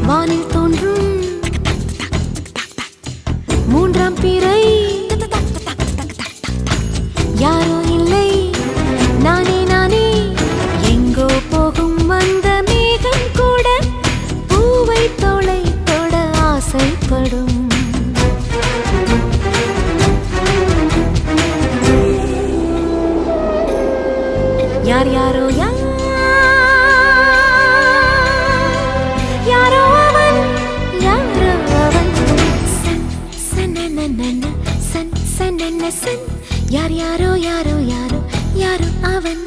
வானில் தோன்றும் மூன்றாம் பிறை யாரோ இல்லை நானே நானே எங்கோ போகும் அந்த மேகம் கூட பூவை தோளை தொட ஆசைப்படும் யார் யாரோ யாரோ அவன் யாரோ அவன் சன் சனனனன சன் சனன சன் யார் யாரோ யாரோ யாரோ யாரோ அவன்